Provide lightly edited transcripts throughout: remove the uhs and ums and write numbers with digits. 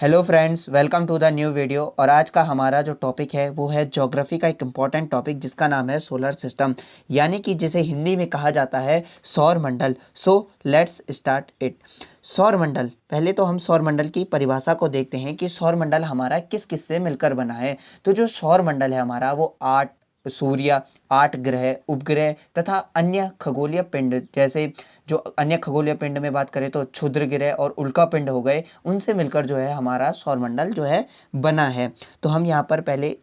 Hello friends, welcome to the new video. और आज का हमारा जो टॉपिक है वो है ज्योग्राफी का एक इम्पॉर्टेंट टॉपिक जिसका नाम है सोलर सिस्टम, यानी कि जिसे हिंदी में कहा जाता है सौर मंडल। So let's start it. सौर मंडल, पहले तो हम सौर मंडल की परिभाषा को देखते हैं कि सौर मंडल हमारा किस किस से मिलकर बना है। तो जो सौर मंडल है हमारा वो 8 सूर्य, 8 ग्रह, उपग्रह तथा अन्य खगोलीय पिंड, जैसे जो अन्य खगोलीय पिंड में बात करें तो क्षुद्र ग्रह और उल्का पिंड हो गए, उनसे मिलकर जो है हमारा सौरमंडल जो है बना है। तो हम यहाँ पर पहले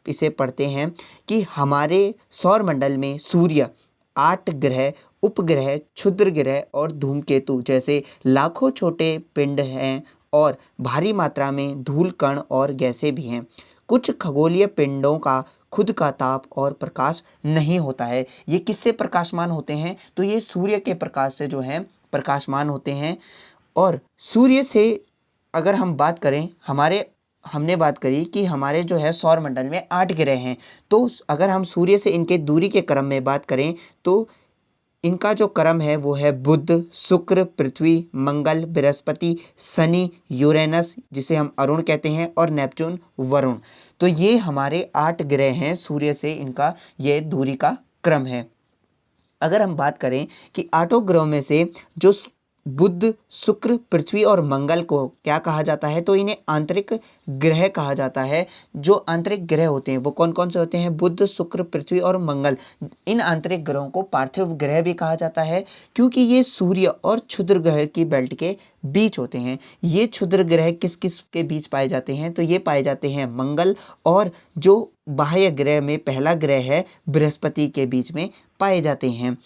इसे पढ़ते हैं कि हमारे सौरमंडल में सूर्य, 8 ग्रह, उपग्रह, क्षुद्र ग्रह और धूमकेतु जैसे लाखों छोटे पिंड हैं और भारी मात्रा में धूल कण और गैसें भी हैं। कुछ खगोलीय पिंडों का खुद का ताप और प्रकाश नहीं होता है। ये किससे प्रकाशमान होते हैं? तो ये सूर्य के प्रकाश से जो है प्रकाशमान होते हैं। और सूर्य से अगर हम बात करें, हमने बात करी कि हमारे जो है सौर मंडल में 8 ग्रह हैं। तो अगर हम सूर्य से इनके दूरी के क्रम में बात करें तो इनका जो क्रम है वो है बुध, शुक्र, पृथ्वी, मंगल, बृहस्पति, शनि, यूरेनस जिसे हम अरुण कहते हैं और नेपच्यून, वरुण। तो ये हमारे 8 ग्रह हैं, सूर्य से इनका ये दूरी का क्रम है। अगर हम बात करें कि 8 ग्रहों में से जो बुध, शुक्र, पृथ्वी और मंगल को क्या कहा जाता है? तो इन्हें आंतरिक ग्रह कहा जाता है। जो आंतरिक ग्रह होते हैं वो कौन कौन से होते हैं? बुध, शुक्र, पृथ्वी और मंगल। इन आंतरिक ग्रहों को पार्थिव ग्रह भी कहा जाता है क्योंकि ये सूर्य और क्षुद्र ग्रह की बेल्ट के बीच होते हैं। ये क्षुद्र ग्रह किस किस के बीच पाए जाते हैं? तो ये पाए जाते हैं मंगल और जो बाह्य ग्रह में पहला ग्रह है बृहस्पति के बीच में पाए जाते हैं,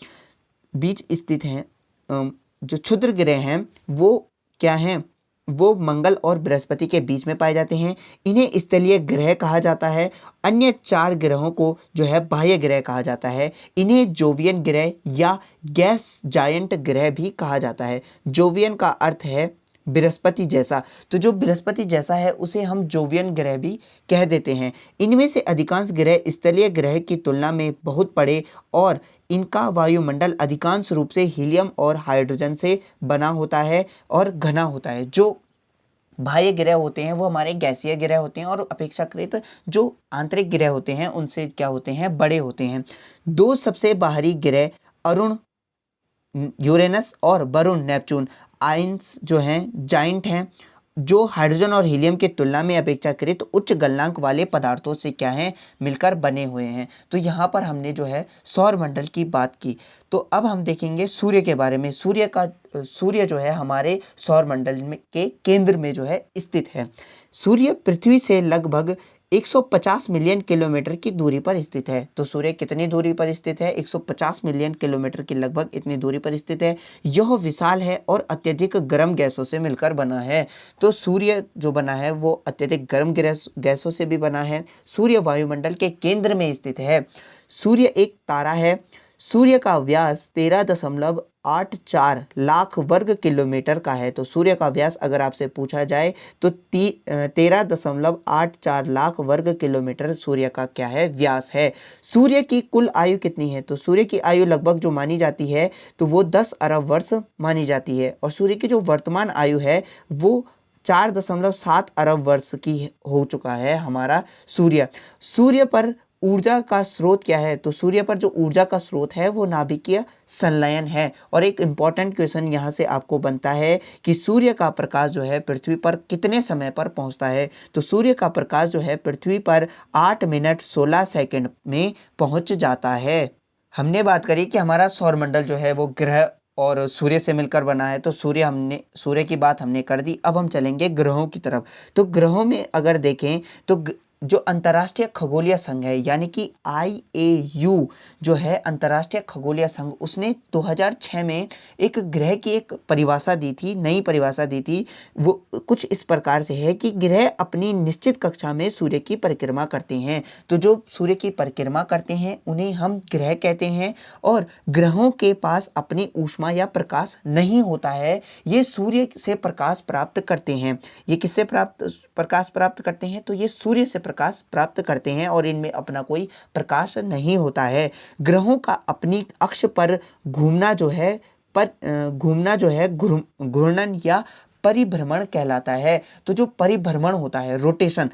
बीच स्थित हैं। जो क्षुद्र ग्रह हैं वो क्या हैं? वो मंगल और बृहस्पति के बीच में पाए जाते हैं। इन्हें स्थलीय ग्रह कहा जाता है। अन्य 4 ग्रहों को जो है बाह्य ग्रह कहा जाता है। इन्हें जोवियन ग्रह या गैस जायंट ग्रह भी कहा जाता है। जोवियन का अर्थ है बृहस्पति जैसा, तो जो बृहस्पति जैसा है उसे हम जोवियन ग्रह भी कह देते हैं। इनमें से अधिकांश ग्रह स्थलीय ग्रह की तुलना में बहुत बड़े और इनका वायुमंडल अधिकांश रूप से हीलियम और हाइड्रोजन से बना होता है और घना होता है। जो बाह्य ग्रह होते हैं वो हमारे गैसीय ग्रह होते हैं और अपेक्षाकृत जो आंतरिक ग्रह होते हैं उनसे क्या होते हैं? बड़े होते हैं। 2 सबसे बाहरी ग्रह अरुण यूरेनस और वरुण नेपच्यून आइंस जो हैं जाइंट हैं, जो हाइड्रोजन और हीलियम की तुलना में अपेक्षाकृत उच्च गलनांक वाले पदार्थों से क्या हैं? मिलकर बने हुए हैं। तो यहाँ पर हमने जो है सौर मंडल की बात की। तो अब हम देखेंगे सूर्य के बारे में। सूर्य जो है हमारे सौर मंडल में के केंद्र में जो है स्थित है। सूर्य पृथ्वी से लगभग 150 मिलियन किलोमीटर की दूरी पर स्थित है। तो सूर्य कितनी दूरी पर स्थित है? 150 मिलियन किलोमीटर की लगभग इतनी दूरी पर स्थित है। यह विशाल है और अत्यधिक गर्म गैसों से मिलकर बना है। तो सूर्य जो बना है वो अत्यधिक गर्म गैसों से भी बना है। सूर्य वायुमंडल के केंद्र में स्थित है। सूर्य एक तारा है। सूर्य का व्यास 13.84 लाख वर्ग किलोमीटर का है। तो सूर्य का व्यास अगर आपसे पूछा जाए तो 13.84 लाख वर्ग किलोमीटर सूर्य का क्या है? व्यास है। सूर्य की कुल आयु कितनी है? तो सूर्य की आयु लगभग जो मानी जाती है तो वो 10 अरब वर्ष मानी जाती है। और सूर्य की जो वर्तमान आयु है वो 4.7 अरब वर्ष की हो चुका है हमारा सूर्य। सूर्य पर ऊर्जा का स्रोत क्या है? तो सूर्य पर जो ऊर्जा का स्रोत है वो नाभिकीय संलयन है। और एक इम्पॉर्टेंट क्वेश्चन यहाँ से आपको बनता है कि सूर्य का प्रकाश जो है पृथ्वी पर कितने समय पर पहुँचता है? तो सूर्य का प्रकाश जो है पृथ्वी पर 8 मिनट 16 सेकंड में पहुँच जाता है। हमने बात करी कि हमारा सौरमंडल जो है वो ग्रह और सूर्य से मिलकर बना है। तो सूर्य की बात हमने कर दी। अब हम चलेंगे ग्रहों की तरफ। तो ग्रहों में अगर देखें तो जो अंतर्राष्ट्रीय खगोलीय संघ है यानी कि IAU जो है अंतर्राष्ट्रीय खगोलीय संघ, उसने 2006 में एक ग्रह की एक परिभाषा दी थी, नई परिभाषा दी थी। वो कुछ इस प्रकार से है कि ग्रह अपनी निश्चित कक्षा में सूर्य की परिक्रमा करते हैं। तो जो सूर्य की परिक्रमा करते हैं उन्हें हम ग्रह कहते हैं। और ग्रहों के पास अपनी ऊष्मा या प्रकाश नहीं होता है। ये सूर्य से प्रकाश प्राप्त करते हैं। ये किससे प्रकाश प्राप्त करते हैं? तो ये सूर्य से प्रकाश प्राप्त करते हैं और इनमें अपना कोई प्रकाश नहीं होता है। ग्रहों का अपनी अक्ष पर घूमना जो है घूर्णन या परिभ्रमण कहलाता है। तो जो परिभ्रमण होता है, रोटेशन,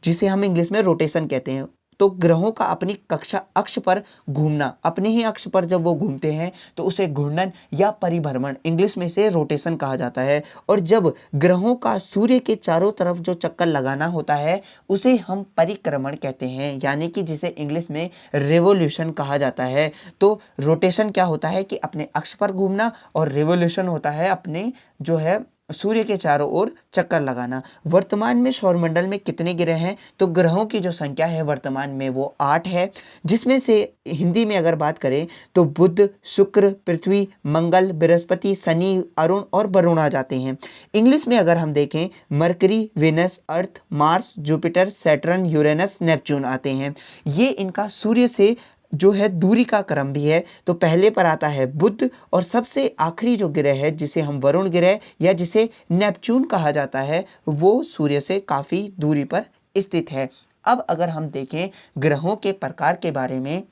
जिसे हम इंग्लिश में रोटेशन कहते हैं, तो ग्रहों का अपनी कक्षा अक्ष पर घूमना, अपने ही अक्ष पर जब वो घूमते हैं तो उसे घूर्णन या परिभ्रमण, इंग्लिश में से रोटेशन कहा जाता है। और जब ग्रहों का सूर्य के चारों तरफ जो चक्कर लगाना होता है उसे हम परिक्रमण कहते हैं, यानी कि जिसे इंग्लिश में रेवोल्यूशन कहा जाता है। तो रोटेशन क्या होता है कि अपने अक्ष पर घूमना, और रेवोल्यूशन होता है अपने जो है सूर्य के चारों ओर चक्कर लगाना। वर्तमान में सौरमंडल में कितने ग्रह हैं? तो ग्रहों की जो संख्या है वर्तमान में वो 8 है, जिसमें से हिंदी में अगर बात करें तो बुध, शुक्र, पृथ्वी, मंगल, बृहस्पति, शनि, अरुण और वरुण आ जाते हैं। इंग्लिश में अगर हम देखें, Mercury, Venus, Earth, Mars, Jupiter, Saturn, Uranus, Neptune आते हैं। ये इनका सूर्य से जो है दूरी का क्रम भी है। तो पहले पर आता है बुध, और सबसे आखिरी जो ग्रह है जिसे हम वरुण ग्रह या जिसे नेपच्यून कहा जाता है, वो सूर्य से काफ़ी दूरी पर स्थित है। अब अगर हम देखें ग्रहों के प्रकार के बारे में,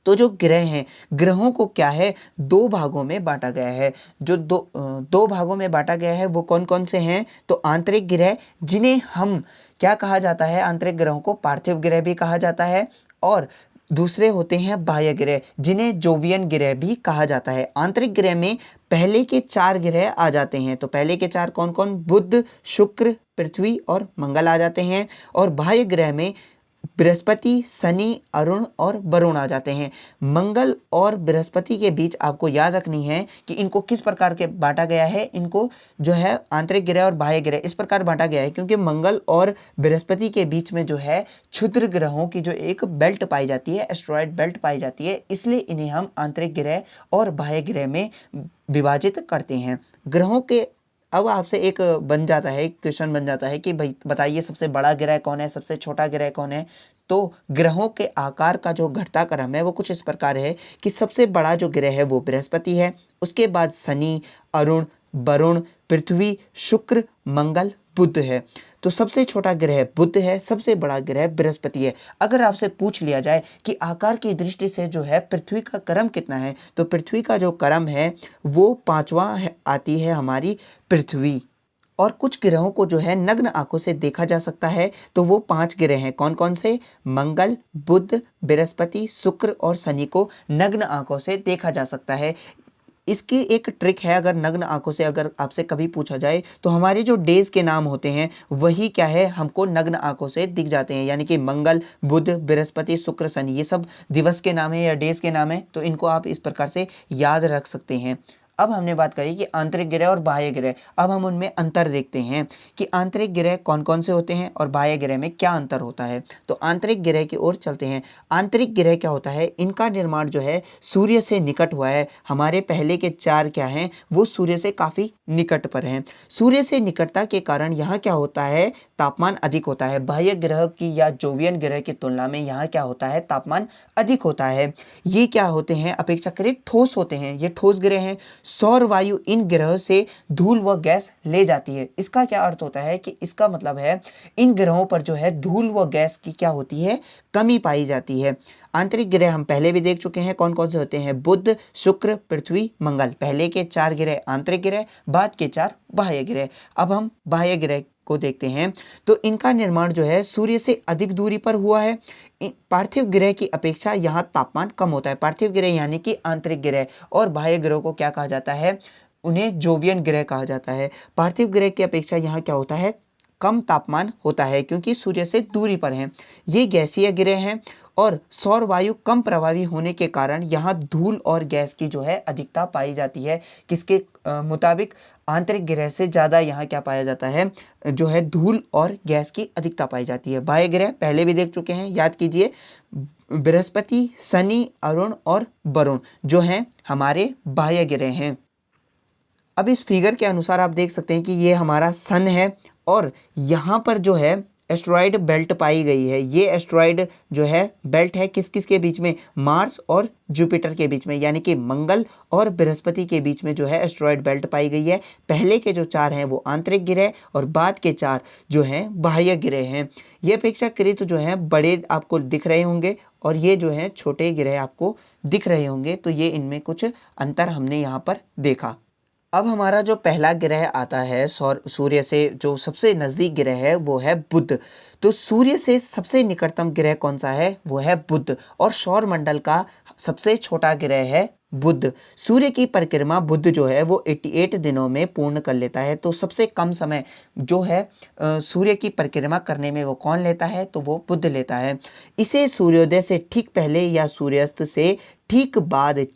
तो जो ग्रह हैं, ग्रहों को क्या है, दो भागों में बांटा गया है। जो दो भागों में बांटा गया है वो कौन कौन से हैं? तो आंतरिक ग्रह, जिन्हें हम क्या कहा जाता है, आंतरिक ग्रहों को पार्थिव ग्रह भी कहा जाता है। और दूसरे होते हैं बाह्य ग्रह, जिन्हें जोवियन ग्रह भी कहा जाता है। आंतरिक ग्रह में पहले के 4 ग्रह आ जाते हैं। तो पहले के 4 कौन कौन? बुध, शुक्र, पृथ्वी और मंगल आ जाते हैं। और बाह्य ग्रह में बृहस्पति, शनि, अरुण और वरुण आ जाते हैं। मंगल और बृहस्पति के बीच आपको याद रखनी है कि इनको किस प्रकार के बांटा गया है। इनको जो है आंतरिक ग्रह और बाह्य ग्रह इस प्रकार बांटा गया है क्योंकि मंगल और बृहस्पति के बीच में जो है क्षुद्र ग्रहों की जो एक बेल्ट पाई जाती है, एस्ट्रॉयड बेल्ट पाई जाती है, इसलिए इन्हें हम आंतरिक ग्रह और बाह्य ग्रह में विभाजित करते हैं। ग्रहों के अब आपसे एक बन जाता है, एक क्वेश्चन बन जाता है कि भाई बताइए सबसे बड़ा ग्रह कौन है, सबसे छोटा ग्रह कौन है। तो ग्रहों के आकार का जो घटता क्रम है वो कुछ इस प्रकार है कि सबसे बड़ा जो ग्रह है वो बृहस्पति है, उसके बाद शनि, अरुण, वरुण, पृथ्वी, शुक्र, मंगल, बुध है। तो सबसे छोटा ग्रह बुध है, सबसे बड़ा ग्रह बृहस्पति है। अगर आपसे पूछ लिया जाए कि आकार की दृष्टि से जो है पृथ्वी का क्रम कितना है, तो पृथ्वी का जो क्रम है वो 5वां आती है हमारी पृथ्वी। और कुछ ग्रहों को जो है नग्न आंखों से देखा जा सकता है, तो वो 5 ग्रह हैं। कौन कौन से? मंगल, बुध, बृहस्पति, शुक्र और शनि को नग्न आंखों से देखा जा सकता है। इसकी एक ट्रिक है, अगर नग्न आंखों से अगर आपसे कभी पूछा जाए तो हमारे जो डेज के नाम होते हैं वही क्या है, हमको नग्न आंखों से दिख जाते हैं। यानी कि मंगल, बुध, बृहस्पति, शुक्र, शनि, ये सब दिवस के नाम है या डेज के नाम है। तो इनको आप इस प्रकार से याद रख सकते हैं। अब हमने बात करी कि आंतरिक ग्रह और बाह्य ग्रह। अब हम उनमें अंतर देखते हैं कि आंतरिक ग्रह कौन कौन से होते हैं और बाह्य ग्रह में क्या अंतर होता है। तो आंतरिक ग्रह की ओर चलते हैं। आंतरिक ग्रह क्या होता है? इनका निर्माण जो है सूर्य से निकट हुआ है। हमारे पहले के 4 क्या हैं, वो सूर्य से काफ़ी निकट पर हैं। सूर्य से निकटता के कारण यहाँ क्या होता है, तापमान अधिक होता है। बाह्य ग्रह की या जोवियन ग्रह की तुलना में यहाँ क्या होता है, तापमान अधिक होता है। ये क्या होते हैं, अपेक्षाकृत ठोस होते हैं। ये ठोस ग्रह हैं। सौर वायु इन ग्रहों से धूल व गैस ले जाती है। इसका क्या अर्थ होता है कि इसका मतलब है इन ग्रहों पर जो है धूल व गैस की क्या होती है, कमी पाई जाती है। आंतरिक ग्रह हम पहले भी देख चुके हैं कौन कौन से होते हैं, बुध, शुक्र, पृथ्वी, मंगल। पहले के 4 ग्रह आंतरिक ग्रह, बाद के 4 बाह्य ग्रह। अब हम बाह्य ग्रह को देखते हैं। तो इनका निर्माण जो है सूर्य से अधिक दूरी पर हुआ है। पार्थिव ग्रह की अपेक्षा यहाँ तापमान कम होता है। पार्थिव ग्रह यानी कि आंतरिक ग्रह, और बाह्य ग्रह को क्या कहा जाता है, उन्हें जोवियन ग्रह कहा जाता है। पार्थिव ग्रह की अपेक्षा यहाँ क्या होता है, कम तापमान होता है क्योंकि सूर्य से दूरी पर हैं। ये गैसीय ग्रह हैं और सौर वायु कम प्रभावी होने के कारण यहाँ धूल और गैस की जो है अधिकता पाई जाती है। किसके मुताबिक? आंतरिक ग्रह से ज़्यादा यहाँ क्या पाया जाता है, जो है धूल और गैस की अधिकता पाई जाती है। बाह्य ग्रह पहले भी देख चुके हैं, याद कीजिए, बृहस्पति, शनि, अरुण और वरुण जो हैं हमारे बाह्य ग्रह हैं। अब इस फिगर के अनुसार आप देख सकते हैं कि ये हमारा सन है और यहाँ पर जो है एस्ट्रॉयड बेल्ट पाई गई है। ये एस्ट्रॉयड जो है बेल्ट है किस किस के बीच में, मार्स और जुपिटर के बीच में, यानी कि मंगल और बृहस्पति के बीच में जो है एस्ट्रॉयड बेल्ट पाई गई है। पहले के जो 4 हैं वो आंतरिक ग्रह और बाद के 4 जो हैं बाह्य ग्रह हैं। ये अपेक्षाकृत जो हैं बड़े आपको दिख रहे होंगे और ये जो हैं छोटे ग्रह आपको दिख रहे होंगे। तो ये इनमें कुछ अंतर हमने यहाँ पर देखा। अब हमारा जो पहला ग्रह आता है सूर्य से जो सबसे नज़दीक ग्रह है वो है बुध। तो सूर्य से सबसे निकटतम ग्रह कौन सा है? वो है बुध। और सौरमंडल का सबसे छोटा ग्रह है बुध। सूर्य की परिक्रमा बुध जो है वो 88 दिनों में पूर्ण कर लेता है। तो सबसे कम समय जो है सूर्य की परिक्रमा करने में वो कौन लेता है? तो वो बुध लेता है। इसे सूर्योदय से ठीक पहले या सूर्यास्त से ठीक बाद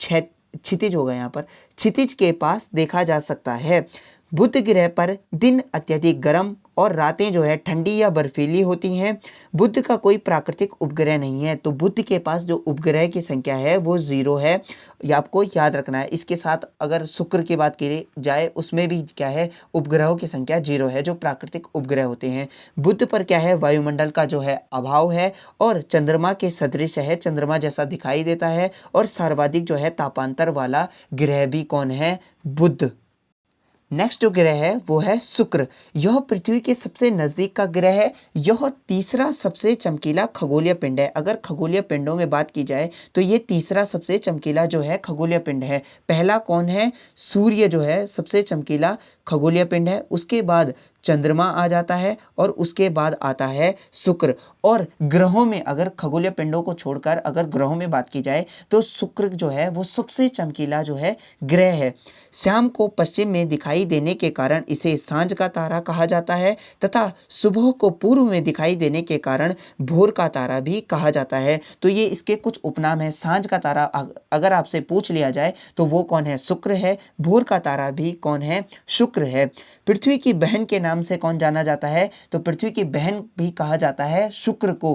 क्षितिज हो गया यहाँ पर, क्षितिज के पास देखा जा सकता है। बुध ग्रह पर दिन अत्यधिक गर्म और रातें जो है ठंडी या बर्फीली होती हैं। बुध का कोई प्राकृतिक उपग्रह नहीं है। तो बुध के पास जो उपग्रह की संख्या है वो 0 है, ये आपको याद रखना है। इसके साथ अगर शुक्र की बात की जाए उसमें भी क्या है, उपग्रहों की संख्या 0 है जो प्राकृतिक उपग्रह होते हैं। बुध पर क्या है, वायुमंडल का जो है अभाव है और चंद्रमा के सदृश है, चंद्रमा जैसा दिखाई देता है। और सर्वाधिक जो है तापांतर वाला ग्रह भी कौन है? बुध। नेक्स्ट जो ग्रह है वो है शुक्र। यह पृथ्वी के सबसे नजदीक का ग्रह है। यह तीसरा सबसे चमकीला खगोलीय पिंड है। अगर खगोलीय पिंडों में बात की जाए तो ये तीसरा सबसे चमकीला जो है खगोलीय पिंड है। पहला कौन है? सूर्य जो है सबसे चमकीला खगोलीय पिंड है। उसके बाद चंद्रमा आ जाता है और उसके बाद आता है शुक्र। और ग्रहों में अगर खगोलीय पिंडों को छोड़कर अगर ग्रहों में बात की जाए तो शुक्र जो है वो सबसे चमकीला जो है ग्रह है। शाम को पश्चिम में दिखाई देने के कारण इसे सांझ का तारा कहा जाता है तथा सुबह को पूर्व में दिखाई देने के कारण भोर का तारा भी कहा जाता है। तो ये इसके कुछ उपनाम है। सांझ का तारा अगर आपसे पूछ लिया जाए तो वो कौन है? शुक्र है। भोर का तारा भी कौन है? शुक्र है। पृथ्वी की बहन के नाम से कौन जाना जाता है? तो पृथ्वी की बहन भी कहा जाता है शुक्र को,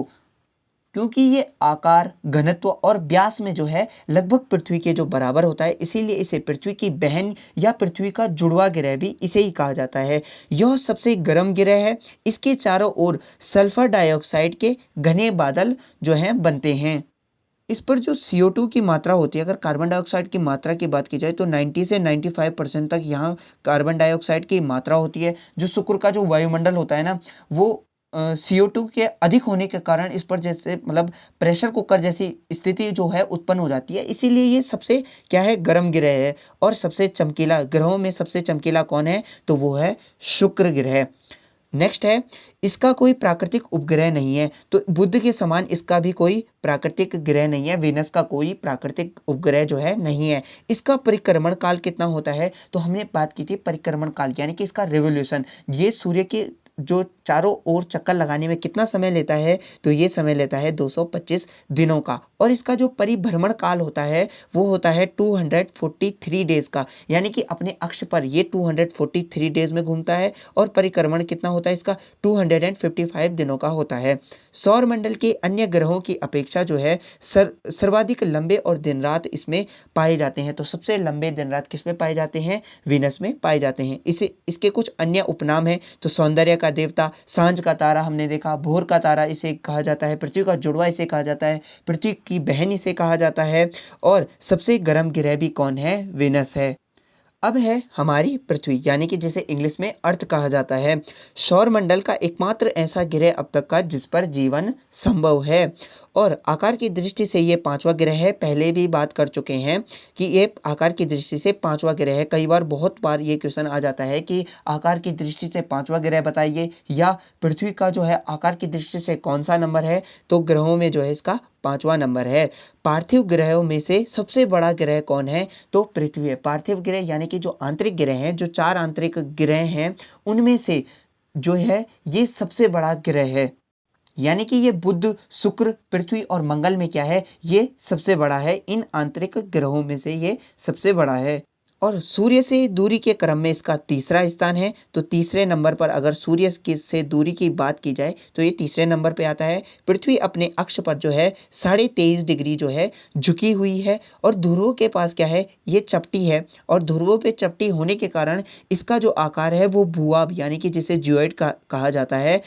क्योंकि ये आकार, घनत्व और व्यास में जो है लगभग पृथ्वी के जो बराबर होता है, इसीलिए इसे पृथ्वी की बहन या पृथ्वी का जुड़वा ग्रह भी इसे ही कहा जाता है। यह सबसे गर्म ग्रह है। इसके चारों ओर सल्फर डाइऑक्साइड के घने बादल जो हैं बनते हैं। इस पर जो CO2 की मात्रा होती है, अगर कार्बन डाइऑक्साइड की मात्रा की बात की जाए तो 90 से 95% तक यहाँ कार्बन डाइऑक्साइड की मात्रा होती है। जो शुक्र का जो वायुमंडल होता है ना, वो CO2 के अधिक होने के कारण इस पर जैसे मतलब प्रेशर कुकर जैसी स्थिति जो है उत्पन्न हो जाती है। इसीलिए ये सबसे क्या है, गर्म ग्रह है। और सबसे चमकीला ग्रहों में सबसे चमकीला कौन है? तो वो है शुक्र ग्रह। नेक्स्ट है, इसका कोई प्राकृतिक उपग्रह नहीं है। तो बुध के समान इसका भी कोई प्राकृतिक ग्रह नहीं है। वीनस का कोई प्राकृतिक उपग्रह जो है नहीं है। इसका परिक्रमण काल कितना होता है? तो हमने बात की थी परिक्रमण काल यानी कि इसका रिवोल्यूशन। ये सूर्य के जो चारों ओर चक्कर लगाने में कितना समय लेता है? तो ये समय लेता है 225 दिनों का। और इसका जो परिभ्रमण काल होता है वो होता है 243 डेज का, यानी कि अपने अक्ष पर ये 243 डेज में घूमता है। और परिक्रमण कितना होता है इसका? 255 दिनों का होता है। सौर मंडल के अन्य ग्रहों की अपेक्षा जो है सर्वाधिक लंबे और दिन रात इसमें पाए जाते हैं। तो सबसे लंबे दिन रात किस में पाए जाते हैं? वीनस में पाए जाते हैं। इसके कुछ अन्य उपनाम हैं। तो सौंदर्य का देवता, सांझ का तारा हमने देखा, भोर का तारा इसे कहा जाता है, पृथ्वी का जुड़वा इसे कहा जाता है, पृथ्वी की बहन इसे कहा जाता है। और सबसे गर्म ग्रह भी कौन है? वीनस है। अब है हमारी पृथ्वी, यानी कि जिसे इंग्लिश में अर्थ कहा जाता है। सौरमंडल का एकमात्र ऐसा ग्रह अब तक का जिस पर जीवन संभव है। और आकार की दृष्टि से ये पांचवा ग्रह है। पहले भी बात कर चुके हैं कि ये आकार की दृष्टि से पांचवा ग्रह है। कई बार ये क्वेश्चन आ जाता है कि आकार की दृष्टि से पांचवा ग्रह बताइए, या पृथ्वी का जो है आकार की दृष्टि से कौन सा नंबर है? तो ग्रहों में जो है इसका पांचवा नंबर है। पार्थिव ग्रहों में से सबसे बड़ा ग्रह कौन है? तो पृथ्वी है। पार्थिव ग्रह यानी कि जो आंतरिक ग्रह हैं, जो 4 आंतरिक ग्रह हैं, उनमें से जो है ये सबसे बड़ा ग्रह है। यानी कि ये बुध, शुक्र, पृथ्वी और मंगल में क्या है, ये सबसे बड़ा है। इन आंतरिक ग्रहों में से ये सबसे बड़ा है। और सूर्य से दूरी के क्रम में इसका तीसरा स्थान है। तो तीसरे नंबर पर अगर सूर्य से दूरी की बात की जाए तो ये तीसरे नंबर पे आता है। पृथ्वी अपने अक्ष पर जो है 23.5 डिग्री जो है झुकी हुई है। और ध्रुवों के पास क्या है, ये चपटी है। और ध्रुवों पे चपटी होने के कारण इसका जो आकार है वो भूआब यानी कि जिसे जियोइड का कहा जाता है,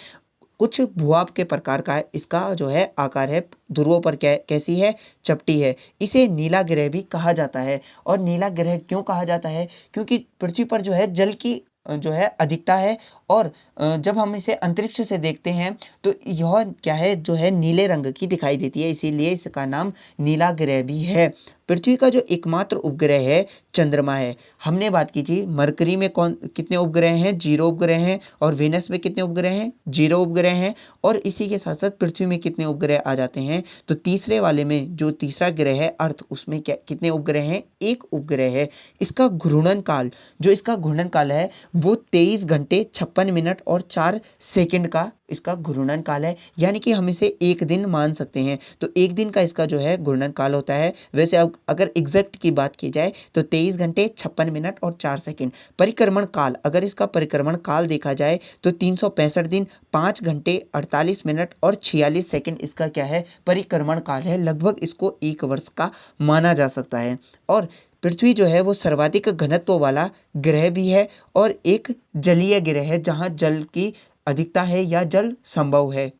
कुछ भूभाग के प्रकार का है। इसका जो है आकार है, ध्रुवों पर कैसी है, चपटी है। इसे नीला ग्रह भी कहा जाता है। और नीला ग्रह क्यों कहा जाता है? क्योंकि पृथ्वी पर जो है जल की जो है अधिकता है। और जब हम इसे अंतरिक्ष से देखते हैं तो यह क्या है, जो है नीले रंग की दिखाई देती है, इसीलिए इसका नाम नीला ग्रह भी है। पृथ्वी का जो एकमात्र उपग्रह है चंद्रमा है। हमने बात की थी मरकरी में कितने उपग्रह हैं, 0 उपग्रह हैं, और वेनस में कितने उपग्रह हैं, 0 उपग्रह हैं, और इसी के साथ साथ पृथ्वी में कितने उपग्रह आ जाते हैं। तो तीसरे वाले में जो तीसरा ग्रह है अर्थ, उसमें क्या कितने उपग्रह हैं, 1 उपग्रह है। इसका घूर्णन काल, जो इसका घूर्णन काल है वो 23 घंटे 56 मिनट और 4 सेकंड का इसका घूर्णन काल है, यानी कि हम इसे एक दिन मान सकते हैं। तो एक दिन का इसका जो है घूर्णन काल होता है। वैसे अब अगर एग्जैक्ट की बात की जाए तो 23 घंटे 56 मिनट और 4 सेकंड। परिक्रमण काल, अगर इसका परिक्रमण काल देखा जाए तो 365 दिन 5 घंटे 48 मिनट और 46 सेकंड इसका क्या है, परिक्रमण काल है। लगभग इसको 1 वर्ष का माना जा सकता है। और पृथ्वी जो है वो सर्वाधिक घनत्व वाला ग्रह भी है और एक जलीय ग्रह है, जहाँ जल की अधिकता है या जल संभव है।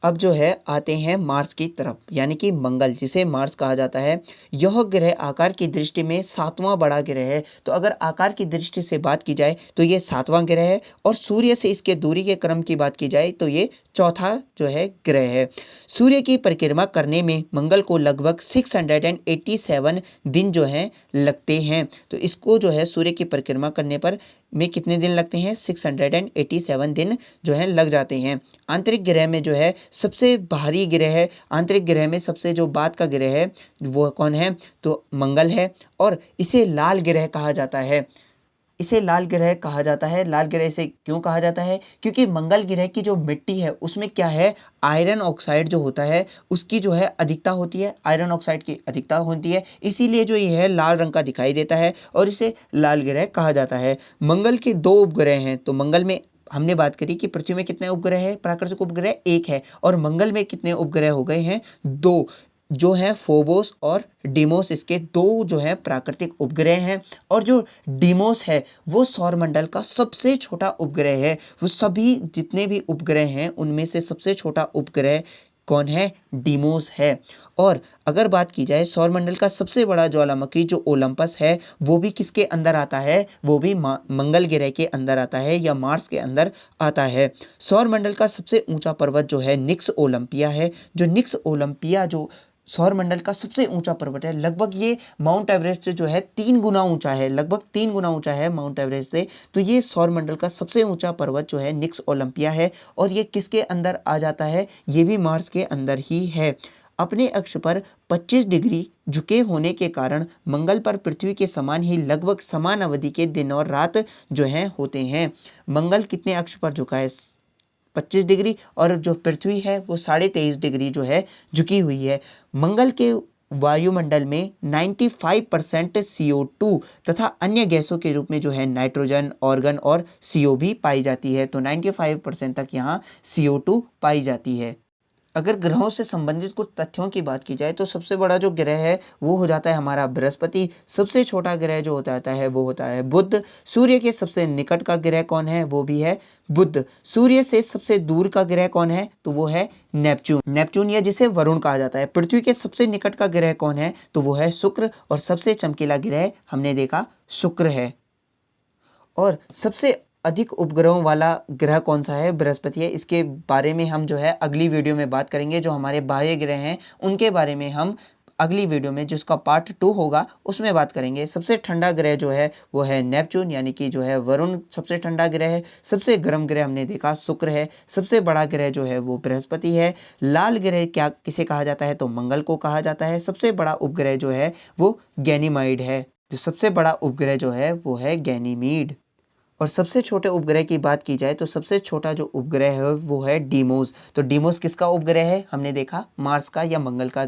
अब जो है आते हैं मार्स की तरफ, यानी कि मंगल, जिसे मार्स कहा जाता है। यह ग्रह आकार की दृष्टि में 7वां बड़ा ग्रह है। तो अगर आकार की दृष्टि से बात की जाए तो ये 7वां ग्रह है, और सूर्य से इसके दूरी के क्रम की बात की जाए तो ये चौथा जो है ग्रह है। सूर्य की परिक्रमा करने में मंगल को लगभग 687 दिन जो हैं लगते हैं। तो इसको जो है सूर्य की परिक्रमा करने पर में कितने दिन लगते हैं, 687 दिन जो है लग जाते हैं। आंतरिक ग्रह में जो है सबसे भारी ग्रह है, आंतरिक ग्रह में सबसे जो बाद का ग्रह है वो कौन है, तो मंगल है। और इसे लाल ग्रह कहा जाता है। इसे लाल ग्रह कहा जाता है। लाल ग्रह से क्यों कहा जाता है, क्योंकि मंगल ग्रह की जो मिट्टी है उसमें क्या है, आयरन ऑक्साइड जो होता है उसकी जो है अधिकता होती है, आयरन ऑक्साइड की अधिकता होती है, इसीलिए जो ये है लाल रंग का दिखाई देता है और इसे लाल ग्रह कहा जाता है। मंगल के 2 उपग्रह हैं। तो मंगल में हमने बात करी कि पृथ्वी में कितने उपग्रह है, प्राकृतिक उपग्रह 1 है, और मंगल में कितने उपग्रह हो गए हैं, 2, जो है फोबोस और डीमोस। इसके 2 जो है प्राकृतिक उपग्रह हैं। और जो डीमोस है वो सौरमंडल का सबसे छोटा उपग्रह है। वो सभी जितने भी उपग्रह हैं उनमें से सबसे छोटा उपग्रह कौन है, डीमोस है। और अगर बात की जाए सौरमंडल का सबसे बड़ा ज्वालामुखी जो ओलंपस है वो भी किसके अंदर आता है, वो भी मंगल ग्रह के अंदर आता है या मार्स के अंदर आता है। सौरमंडल का सबसे ऊंचा पर्वत जो है निक्स ओलंपिया है। जो निक्स ओलंपिया जो सौरमंडल का सबसे ऊंचा पर्वत है, लगभग ये माउंट एवरेस्ट से जो है 3 गुना ऊंचा है, लगभग 3 गुना ऊंचा है माउंट एवरेस्ट से। तो ये सौरमंडल का सबसे ऊंचा पर्वत जो है निक्स ओलंपिया है, और ये किसके अंदर आ जाता है, ये भी मार्स के अंदर ही है। अपने अक्ष पर 25 डिग्री झुके होने के कारण मंगल पर पृथ्वी के समान ही लगभग समान अवधि के दिन और रात जो है होते हैं। मंगल कितने अक्ष पर झुका है, 25 डिग्री, और जो पृथ्वी है वो 23.5 डिग्री जो है झुकी हुई है। मंगल के वायुमंडल में 95% CO2 तथा अन्य गैसों के रूप में जो है नाइट्रोजन, ऑर्गन और CO भी पाई जाती है। तो 95% तक यहाँ CO2 पाई जाती है। अगर ग्रहों से संबंधित कुछ तथ्यों की बात की जाए तो सबसे बड़ा जो ग्रह है वो हो जाता है हमारा बृहस्पति। सबसे छोटा ग्रह जो होता है वो होता है बुध। सूर्य के सबसे निकट का ग्रह कौन है, वो भी है बुध। सूर्य से सबसे दूर का ग्रह कौन है, तो वो है नेपच्यून या जिसे वरुण कहा जाता है। पृथ्वी के सबसे निकट का ग्रह कौन है, तो वो है शुक्र। और सबसे चमकीला ग्रह हमने देखा शुक्र है। और सबसे अधिक उपग्रहों वाला ग्रह कौन सा है, बृहस्पति है। इसके बारे में हम जो है अगली वीडियो में बात करेंगे। जो हमारे बाह्य ग्रह हैं उनके बारे में हम अगली वीडियो में, जिसका पार्ट 2 होगा, उसमें बात करेंगे। सबसे ठंडा ग्रह जो है वो है नेपच्यून, यानी कि जो है वरुण सबसे ठंडा ग्रह है। सबसे गर्म ग्रह हमने देखा शुक्र है। सबसे बड़ा ग्रह जो है वो बृहस्पति है। लाल ग्रह क्या किसे कहा जाता है, तो मंगल को कहा जाता है। सबसे बड़ा उपग्रह जो है वो गैनीमाइड है। जो सबसे बड़ा उपग्रह जो है वो है गैनीमीड। और सबसे छोटे उपग्रह की बात की जाए तो सबसे छोटा जो उपग्रह है वो है डीमोस। तो डीमोस किसका उपग्रह है, हमने देखा मार्स का या मंगल का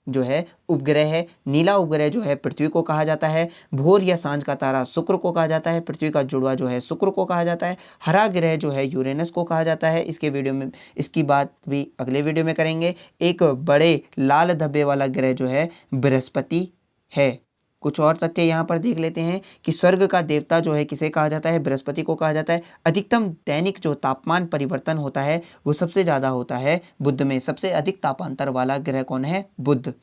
जो है उपग्रह है। नीला उपग्रह जो है पृथ्वी को कहा जाता है। भोर या सांझ का तारा शुक्र को कहा जाता है। पृथ्वी का जुड़वा जो है शुक्र को कहा जाता है। हरा ग्रह जो है यूरेनस को कहा जाता है। इसके वीडियो में इसकी बात भी अगले वीडियो में करेंगे। एक बड़े लाल धब्बे वाला ग्रह जो है बृहस्पति है। कुछ और तथ्य यहाँ पर देख लेते हैं कि स्वर्ग का देवता जो है किसे कहा जाता है, बृहस्पति को कहा जाता है। अधिकतम दैनिक जो तापमान परिवर्तन होता है वो सबसे ज़्यादा होता है बुध में। सबसे अधिक तापांतर वाला ग्रह कौन है, बुध।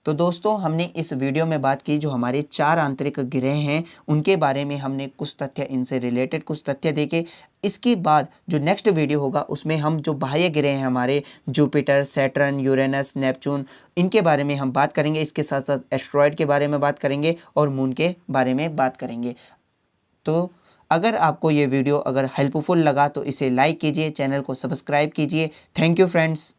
तो दोस्तों हमने इस वीडियो में बात की जो हमारे 4 आंतरिक ग्रह हैं उनके बारे में हमने कुछ तथ्य इनसे रिलेटेड कुछ तथ्य देखे। इसके बाद जो नेक्स्ट वीडियो होगा उसमें हम जो बाह्य ग्रह हैं हमारे जुपिटर, सैटर्न, यूरेनस, नेपच्यून इनके बारे में हम बात करेंगे। इसके साथ-साथ एस्टेरॉयड के बारे में बात करेंगे और मून के बारे में बात करेंगे। तो अगर आपको ये वीडियो अगर हेल्पफुल लगा तो इसे लाइक कीजिए, चैनल को सब्सक्राइब कीजिए। Thank you friends.